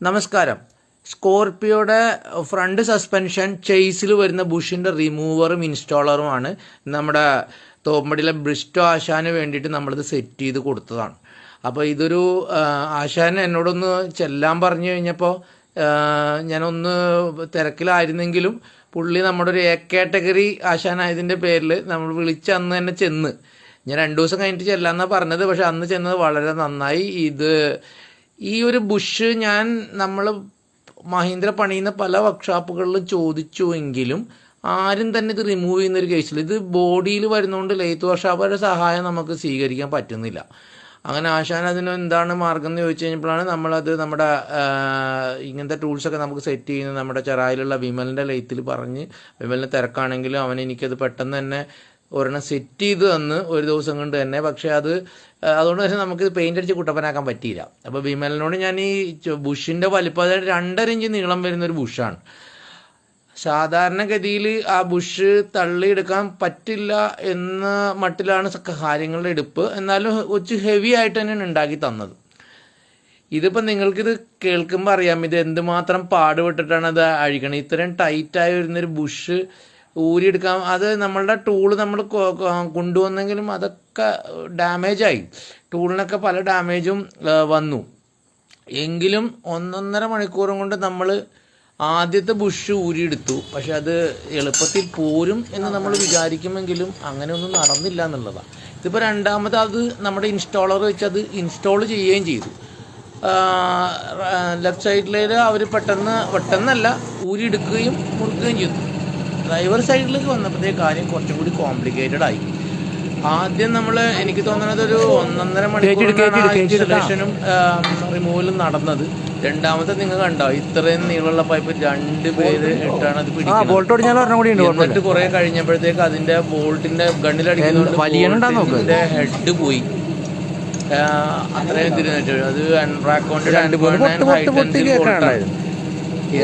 നമസ്കാരം. സ്കോർപിയോയുടെ front suspension ചേസിൽ വരുന്ന ബുഷിൻ്റെ റിമൂവറും ഇൻസ്റ്റാളറുമാണ് നമ്മുടെ തോപ്പടിയിലെ ബ്രിസ്റ്റോ ആശാന് വേണ്ടിയിട്ട് നമ്മളിത് സെറ്റ് ചെയ്ത് കൊടുത്തതാണ്. അപ്പോൾ ഇതൊരു ആശാൻ എന്നോടൊന്ന് ചെല്ലാൻ പറഞ്ഞു കഴിഞ്ഞപ്പോൾ ഞാനൊന്ന് തിരക്കിലായിരുന്നെങ്കിലും പുള്ളി നമ്മുടെ ഒരു എ കാറ്റഗറി ആശാനായതിൻ്റെ പേരിൽ നമ്മൾ വിളിച്ച് അന്ന് തന്നെ ചെന്ന് ഞാൻ 2 ദിവസം കഴിഞ്ഞിട്ട് ചെല്ലാന്നാണ് പറഞ്ഞത്. പക്ഷെ അന്ന് ചെന്നത് വളരെ നന്നായി. ഈ ഒരു ബുഷ് നമ്മൾ മഹീന്ദ്ര പണിയുന്ന പല വർക്ക്ഷോപ്പുകളിലും ചോദിച്ചു എങ്കിലും ആരും തന്നെ ഇത് റിമൂവ് ചെയ്യുന്നൊരു കേസിൽ ഇത് ബോഡിയിൽ വരുന്നതുകൊണ്ട് ലെയ്ത്ത് വർക്ക്ഷോപ്പുകളുടെ സഹായം നമുക്ക് സ്വീകരിക്കാൻ പറ്റുന്നില്ല. അങ്ങനെ ആശാൻ അതിന് എന്താണ് മാർഗം എന്ന് ചോദിച്ചു കഴിഞ്ഞപ്പോഴാണ് നമ്മളത് നമ്മുടെ ഇങ്ങനത്തെ ടൂൾസൊക്കെ നമുക്ക് സെറ്റ് ചെയ്യുന്നത് നമ്മുടെ ചെറായിലുള്ള വിമലിൻ്റെ ലെയ്ത്തിൽ പറഞ്ഞ് വിമലിന് തിരക്കാണെങ്കിലും അവൻ എനിക്കത് പെട്ടെന്ന് തന്നെ ഒരെണ്ണം സെറ്റ് ചെയ്ത് തന്ന് ഒരു ദിവസം കൊണ്ട് തന്നെ. പക്ഷേ അതുകൊണ്ട് തന്നെ നമുക്ക് പെയിൻ്റ് അടിച്ച് കുട്ടപ്പനാക്കാൻ പറ്റിയില്ല. അപ്പോൾ വിമലിനോട് ഞാൻ ഈ ബുഷിൻ്റെ വലിപ്പം അതായത് 2.5 ഇഞ്ച് നീളം വരുന്നൊരു ബുഷാണ്. സാധാരണഗതിയിൽ ആ ബുഷ് തള്ളിയെടുക്കാൻ പറ്റില്ല എന്ന മട്ടിലാണ് കാര്യങ്ങളുടെ എടുപ്പ്. എന്നാലും കുറച്ച് ഹെവി ആയിട്ട് തന്നെയാണ് ഉണ്ടാക്കി തന്നത്. ഇതിപ്പോൾ നിങ്ങൾക്കിത് കേൾക്കുമ്പോൾ അറിയാം ഇത് എന്തുമാത്രം പാടുപെട്ടിട്ടാണ് അത് അഴിക്കണത്. ഇത്രയും ടൈറ്റായി വരുന്നൊരു ബുഷ് ഊരിയെടുക്കാം. അത് നമ്മളുടെ ടൂള് നമ്മൾ കൊണ്ടുവന്നെങ്കിലും അതൊക്കെ ഡാമേജായി. ടൂളിനൊക്കെ പല ഡാമേജും വന്നു. എങ്കിലും 1.5 മണിക്കൂറും കൊണ്ട് നമ്മൾ ആദ്യത്തെ ബുഷ് ഊരിയെടുത്തു. പക്ഷെ അത് എളുപ്പത്തിൽ പോരും എന്ന് നമ്മൾ വിചാരിക്കുമെങ്കിലും അങ്ങനെയൊന്നും നടന്നില്ല എന്നുള്ളതാണ്. ഇതിപ്പോൾ രണ്ടാമത് അത് നമ്മുടെ ഇൻസ്റ്റാളർ വെച്ച് അത് ഇൻസ്റ്റാൾ ചെയ്യുകയും ചെയ്തു. ലെഫ്റ്റ് സൈഡിൽ അവർ പെട്ടെന്നല്ല ഊരിയെടുക്കുകയും മുറുക്കുകയും ചെയ്തു. ഡ്രൈവർ സൈഡിലേക്ക് വന്നപ്പോഴത്തേക്ക് കാര്യം കുറച്ചും കൂടി കോംപ്ലിക്കേറ്റഡ് ആയി. ആദ്യം എനിക്ക് തോന്നുന്നത് ഒരു 1.5 മണിക്കൂറാണ് ഇൻസ്റ്റലേഷനും റിമൂവലും നടന്നത്. രണ്ടാമത്തെ നിങ്ങൾ കണ്ടോ ഇത്രയും നീളമുള്ള പൈപ്പ് 2 പേര് ഇട്ടാണ് അത് പിടിക്കുന്നത്. എന്നിട്ട് കുറെ കഴിഞ്ഞപ്പോഴത്തേക്ക് അതിന്റെ ബോൾട്ടിന്റെ ഗണ്ണിലടിക്കുന്നതുകൊണ്ട് ഹെഡ് പോയി. അത്രയും തിരിഞ്ഞിട്ട് അത് അൺറാക്കോണ്ട് 2.9 ബോൾട്ടായിരുന്നു.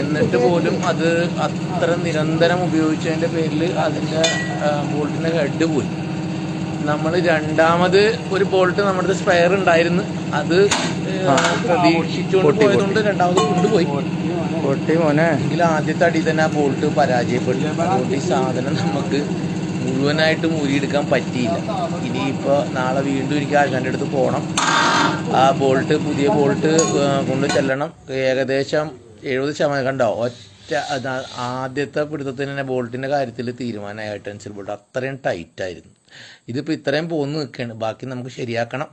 എന്നിട്ട് പോലും അത് അത്ര നിരന്തരം ഉപയോഗിച്ചതിൻ്റെ പേരിൽ അതിൻ്റെ ബോൾട്ടിൻ്റെ ഹെഡ് പോയി. നമ്മൾ രണ്ടാമത് ഒരു ബോൾട്ട് നമ്മുടെ സ്പെയർ ഉണ്ടായിരുന്നു. അത് പ്രതീക്ഷിച്ചുകൊണ്ട് പോയതുകൊണ്ട് രണ്ടാമത് കൊണ്ടുപോയി. എങ്കിൽ ആദ്യത്തെ അടി തന്നെ ആ ബോൾട്ട് പരാജയപ്പെട്ടു. അതുകൊണ്ട് ഈ സാധനം നമുക്ക് മുഴുവനായിട്ട് മൂരിയെടുക്കാൻ പറ്റിയില്ല. ഇനിയിപ്പോൾ നാളെ വീണ്ടും എനിക്ക് ആശാൻ്റെ അടുത്ത് പോകണം. ആ ബോൾട്ട് പുതിയ ബോൾട്ട് കൊണ്ട് ചെല്ലണം. ഏകദേശം 70% കണ്ടോ ആദ്യത്തെ പിടുത്തത്തിന് തന്നെ ബോൾട്ടിൻ്റെ കാര്യത്തിൽ തീരുമാനമായി. ടെൻസിൽ ബോൾട്ട് അത്രയും ടൈറ്റായിരുന്നു. ഇതിപ്പോൾ ഇത്രയും പോന്ന് നിൽക്കുകയാണ്. ബാക്കി നമുക്ക് ശരിയാക്കണം.